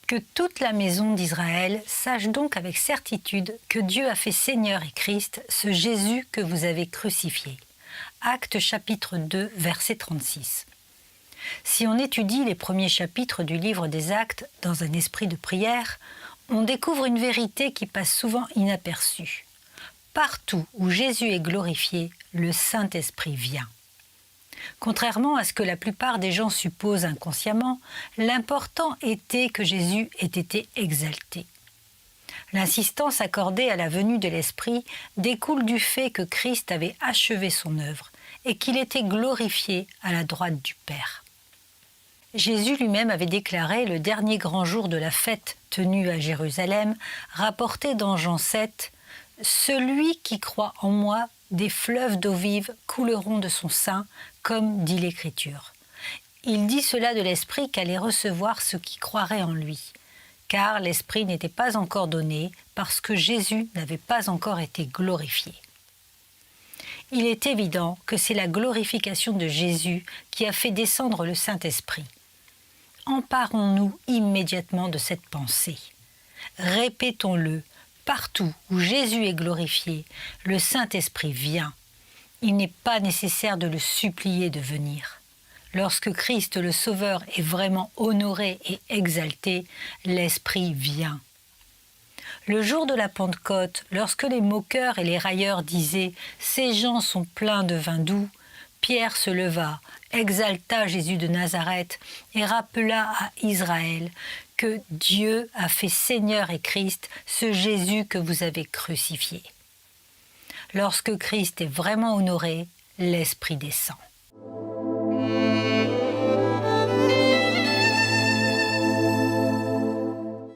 Que toute la maison d'Israël sache donc avec certitude que Dieu a fait Seigneur et Christ ce Jésus que vous avez crucifié. Actes chapitre 2, verset 36. Si on étudie les premiers chapitres du livre des Actes dans un esprit de prière, on découvre une vérité qui passe souvent inaperçue. Partout où Jésus est glorifié, le Saint-Esprit vient. Contrairement à ce que la plupart des gens supposent inconsciemment, l'important était que Jésus ait été exalté. L'insistance accordée à la venue de l'Esprit découle du fait que Christ avait achevé son œuvre et qu'il était glorifié à la droite du Père. Jésus lui-même avait déclaré le dernier grand jour de la fête tenue à Jérusalem, rapporté dans Jean 7, « Celui qui croit en moi, des fleuves d'eau vive couleront de son sein, comme dit l'Écriture. » Il dit cela de l'Esprit qu'allait recevoir ceux qui croiraient en lui, car l'Esprit n'était pas encore donné parce que Jésus n'avait pas encore été glorifié. Il est évident que c'est la glorification de Jésus qui a fait descendre le Saint-Esprit. Emparons-nous immédiatement de cette pensée. Répétons-le, partout où Jésus est glorifié, le Saint-Esprit vient. Il n'est pas nécessaire de le supplier de venir. Lorsque Christ le Sauveur est vraiment honoré et exalté, l'Esprit vient. Le jour de la Pentecôte, lorsque les moqueurs et les railleurs disaient « Ces gens sont pleins de vin doux », Pierre se leva, exalta Jésus de Nazareth et rappela à Israël que Dieu a fait Seigneur et Christ ce Jésus que vous avez crucifié. Lorsque Christ est vraiment honoré, l'Esprit descend.